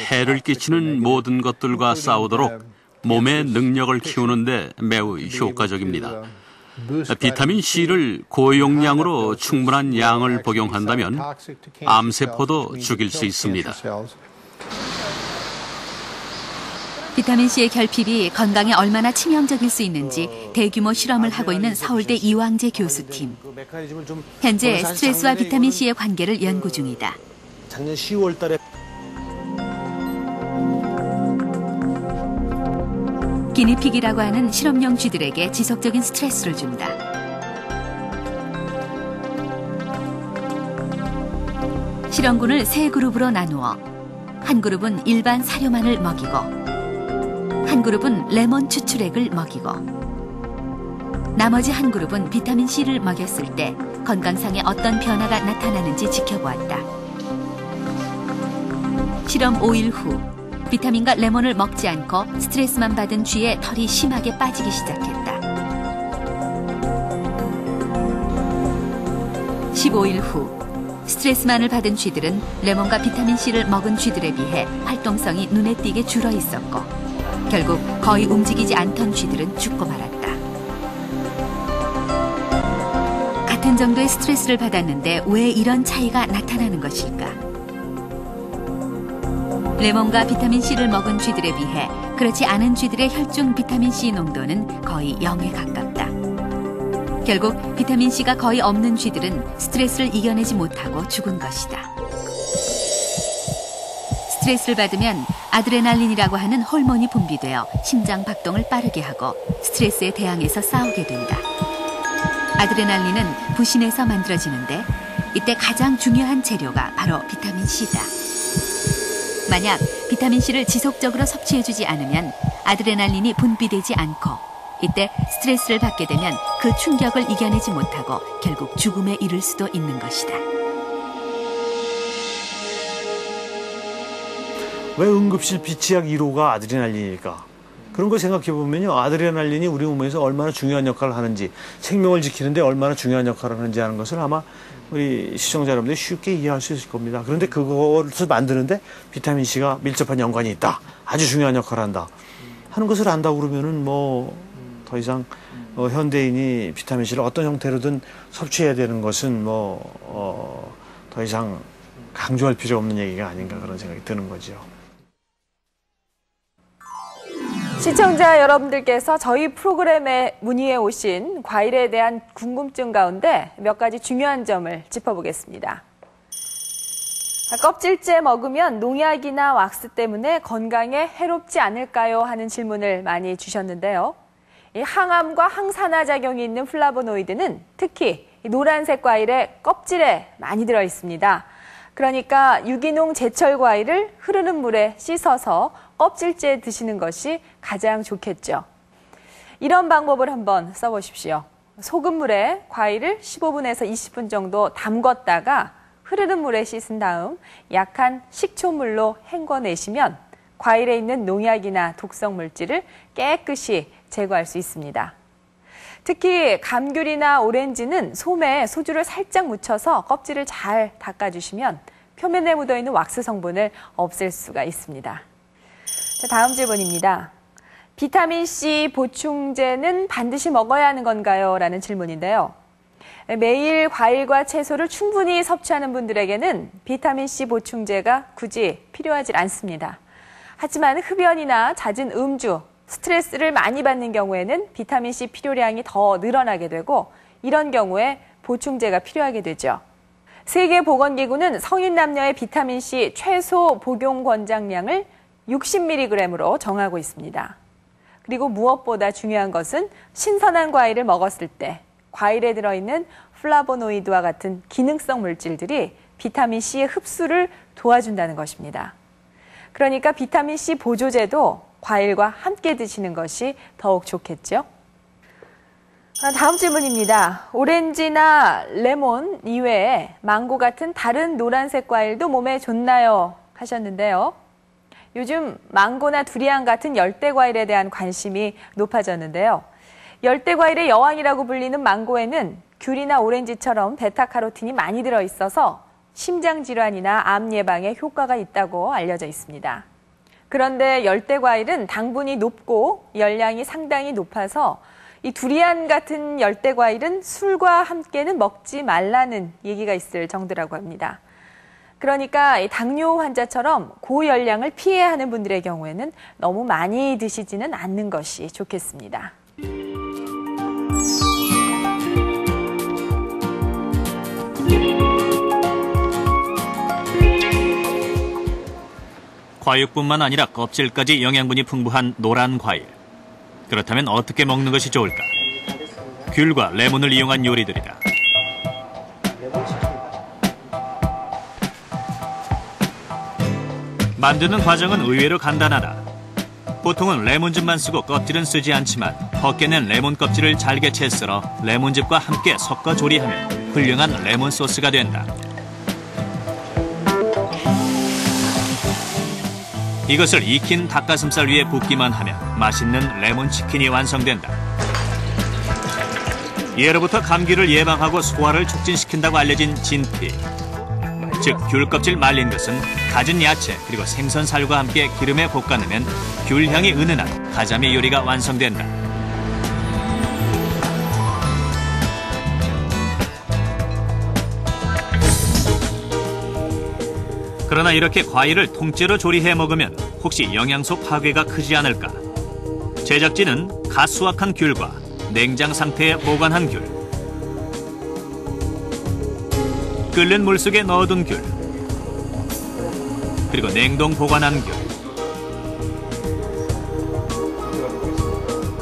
해를 끼치는 모든 것들과 싸우도록 몸의 능력을 키우는데 매우 효과적입니다. 비타민 C를 고용량으로 충분한 양을 복용한다면 암세포도 죽일 수 있습니다. 비타민 C의 결핍이 건강에 얼마나 치명적일 수 있는지 대규모 실험을 하고 있는 서울대 이왕재 교수팀. 현재 스트레스와 비타민 C의 관계를 연구 중이다. 작년 10월 달에 기니픽이라고 하는 실험용 쥐들에게 지속적인 스트레스를 준다. 실험군을 세 그룹으로 나누어 한 그룹은 일반 사료만을 먹이고 한 그룹은 레몬 추출액을 먹이고 나머지 한 그룹은 비타민 C를 먹였을 때 건강상에 어떤 변화가 나타나는지 지켜보았다. 실험 5일 후 비타민과 레몬을 먹지 않고 스트레스만 받은 쥐의 털이 심하게 빠지기 시작했다. 15일 후 스트레스만을 받은 쥐들은 레몬과 비타민 C를 먹은 쥐들에 비해 활동성이 눈에 띄게 줄어 있었고 결국 거의 움직이지 않던 쥐들은 죽고 말았다. 같은 정도의 스트레스를 받았는데 왜 이런 차이가 나타나는 것일까? 레몬과 비타민 C를 먹은 쥐들에 비해 그렇지 않은 쥐들의 혈중 비타민 C 농도는 거의 0에 가깝다. 결국 비타민 C가 거의 없는 쥐들은 스트레스를 이겨내지 못하고 죽은 것이다. 스트레스를 받으면 아드레날린이라고 하는 호르몬이 분비되어 심장 박동을 빠르게 하고 스트레스에 대항해서 싸우게 된다. 아드레날린은 부신에서 만들어지는데 이때 가장 중요한 재료가 바로 비타민 C다. 만약 비타민 C를 지속적으로 섭취해주지 않으면 아드레날린이 분비되지 않고 이때 스트레스를 받게 되면 그 충격을 이겨내지 못하고 결국 죽음에 이를 수도 있는 것이다. 왜 응급실 비치약 1호가 아드레날린일까? 그런 걸 생각해 보면요, 아드레날린이 우리 몸에서 얼마나 중요한 역할을 하는지, 생명을 지키는데 얼마나 중요한 역할을 하는지 하는 것을 아마 우리 시청자 여러분들이 쉽게 이해할 수 있을 겁니다. 그런데 그것을 만드는데 비타민 C가 밀접한 연관이 있다, 아주 중요한 역할을 한다 하는 것을 안다고 그러면은 뭐 더 이상 현대인이 비타민 C를 어떤 형태로든 섭취해야 되는 것은 뭐 더 이상 강조할 필요 없는 얘기가 아닌가 그런 생각이 드는 거죠. 시청자 여러분들께서 저희 프로그램에 문의해 오신 과일에 대한 궁금증 가운데 몇 가지 중요한 점을 짚어보겠습니다. 껍질째 먹으면 농약이나 왁스 때문에 건강에 해롭지 않을까요? 하는 질문을 많이 주셨는데요. 이 항암과 항산화 작용이 있는 플라보노이드는 특히 노란색 과일의 껍질에 많이 들어 있습니다. 그러니까 유기농 제철 과일을 흐르는 물에 씻어서 껍질째 드시는 것이 가장 좋겠죠. 이런 방법을 한번 써보십시오. 소금물에 과일을 15분에서 20분 정도 담궜다가 흐르는 물에 씻은 다음 약한 식초물로 헹궈내시면 과일에 있는 농약이나 독성 물질을 깨끗이 제거할 수 있습니다. 특히 감귤이나 오렌지는 솜에 소주를 살짝 묻혀서 껍질을 잘 닦아주시면 표면에 묻어있는 왁스 성분을 없앨 수가 있습니다. 자, 다음 질문입니다. 비타민C 보충제는 반드시 먹어야 하는 건가요? 라는 질문인데요. 매일 과일과 채소를 충분히 섭취하는 분들에게는 비타민C 보충제가 굳이 필요하지 않습니다. 하지만 흡연이나 잦은 음주, 스트레스를 많이 받는 경우에는 비타민C 필요량이 더 늘어나게 되고 이런 경우에 보충제가 필요하게 되죠. 세계보건기구는 성인 남녀의 비타민C 최소 복용 권장량을 60mg으로 정하고 있습니다. 그리고 무엇보다 중요한 것은 신선한 과일을 먹었을 때 과일에 들어있는 플라보노이드와 같은 기능성 물질들이 비타민C의 흡수를 도와준다는 것입니다. 그러니까 비타민C 보조제도 과일과 함께 드시는 것이 더욱 좋겠죠. 다음 질문입니다. 오렌지나 레몬 이외에 망고 같은 다른 노란색 과일도 몸에 좋나요? 하셨는데요. 요즘 망고나 두리안 같은 열대 과일에 대한 관심이 높아졌는데요. 열대 과일의 여왕이라고 불리는 망고에는 귤이나 오렌지처럼 베타카로틴이 많이 들어있어서 심장 질환이나 암 예방에 효과가 있다고 알려져 있습니다. 그런데 열대 과일은 당분이 높고 열량이 상당히 높아서 이 두리안 같은 열대 과일은 술과 함께는 먹지 말라는 얘기가 있을 정도라고 합니다. 그러니까 이 당뇨 환자처럼 고열량을 피해야 하는 분들의 경우에는 너무 많이 드시지는 않는 것이 좋겠습니다. 과육뿐만 아니라 껍질까지 영양분이 풍부한 노란 과일. 그렇다면 어떻게 먹는 것이 좋을까? 귤과 레몬을 이용한 요리들이다. 만드는 과정은 의외로 간단하다. 보통은 레몬즙만 쓰고 껍질은 쓰지 않지만 벗겨낸 레몬 껍질을 잘게 채 썰어 레몬즙과 함께 섞어 조리하면 훌륭한 레몬 소스가 된다. 이것을 익힌 닭가슴살 위에 붓기만 하면 맛있는 레몬 치킨이 완성된다. 예로부터 감기를 예방하고 소화를 촉진시킨다고 알려진 진피. 즉 귤 껍질 말린 것은 갖은 야채 그리고 생선살과 함께 기름에 볶아내면 귤향이 은은한 가자미 요리가 완성된다. 그러나 이렇게 과일을 통째로 조리해 먹으면 혹시 영양소 파괴가 크지 않을까? 제작진은 갓 수확한 귤과 냉장 상태에 보관한 귤, 끓는 물속에 넣어둔 귤, 그리고 냉동 보관한 귤,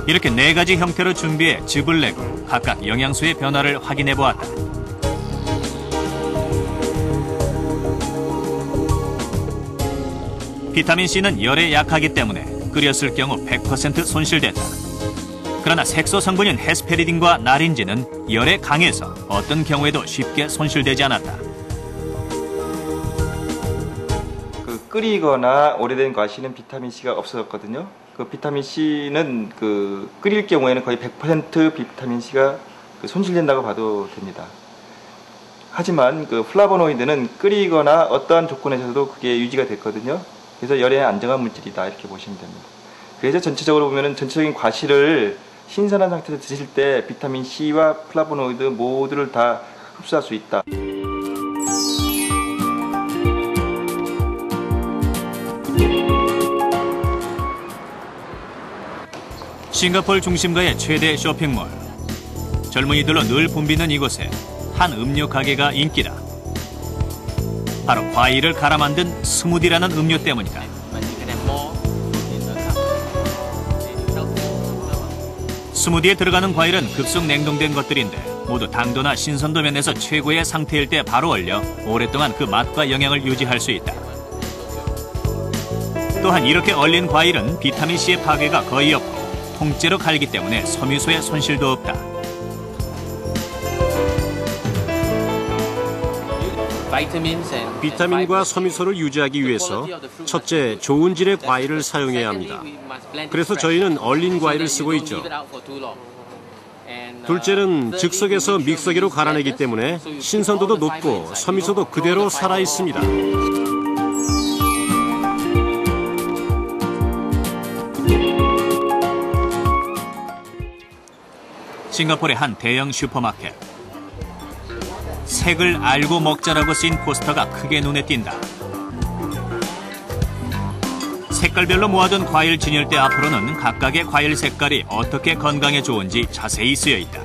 이렇게 4가지 형태로 준비해 즙을 내고 각각 영양소의 변화를 확인해 보았다. 비타민C는 열에 약하기 때문에 끓였을 경우 100% 손실된다. 그러나 색소 성분인 헤스페리딘과 나린진은 열에 강해서 어떤 경우에도 쉽게 손실되지 않았다. 끓이거나 오래된 과실은 비타민C가 없어졌거든요. 그 비타민C는 끓일 경우에는 거의 100% 비타민C가 손실된다고 봐도 됩니다. 하지만 플라보노이드는 끓이거나 어떠한 조건에서도 그게 유지가 됐거든요. 그래서 열에 안정한 물질이다 이렇게 보시면 됩니다. 그래서 전체적으로 보면은 전체적인 과실을 신선한 상태에서 드실 때 비타민C와 플라보노이드 모두를 다 흡수할 수 있다. 싱가포르 중심가의 최대 쇼핑몰. 젊은이들로 늘 붐비는 이곳에 한 음료 가게가 인기다. 바로 과일을 갈아 만든 스무디라는 음료 때문이다. 스무디에 들어가는 과일은 급속 냉동된 것들인데 모두 당도나 신선도 면에서 최고의 상태일 때 바로 얼려 오랫동안 그 맛과 영양을 유지할 수 있다. 또한 이렇게 얼린 과일은 비타민C의 파괴가 거의 없고 통째로 갈기 때문에 섬유소의 손실도 없다. 비타민과 섬유소를 유지하기 위해서 첫째, 좋은 질의 과일을 사용해야 합니다. 그래서 저희는 얼린 과일을 쓰고 있죠. 둘째는 즉석에서 믹서기로 갈아내기 때문에 신선도도 높고 섬유소도 그대로 살아있습니다. 싱가포르의 한 대형 슈퍼마켓. 색을 알고 먹자라고 쓰인 포스터가 크게 눈에 띈다. 색깔별로 모아둔 과일 진열대 앞으로는 각각의 과일 색깔이 어떻게 건강에 좋은지 자세히 쓰여 있다.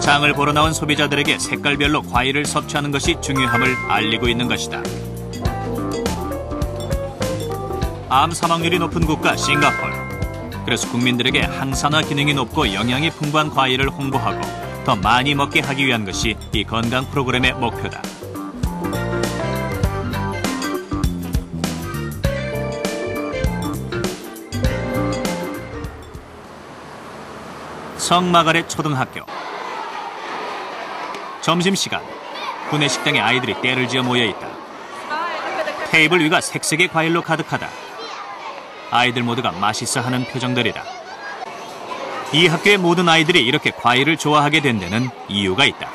장을 보러 나온 소비자들에게 색깔별로 과일을 섭취하는 것이 중요함을 알리고 있는 것이다. 암 사망률이 높은 국가 싱가포르. 그래서 국민들에게 항산화 기능이 높고 영양이 풍부한 과일을 홍보하고 더 많이 먹게 하기 위한 것이 이 건강 프로그램의 목표다. 성마가렛 초등학교. 점심시간. 구내식당에 아이들이 떼를 지어 모여있다. 테이블 위가 색색의 과일로 가득하다. 아이들 모두가 맛있어하는 표정들이다. 이 학교의 모든 아이들이 이렇게 과일을 좋아하게 된 데는 이유가 있다.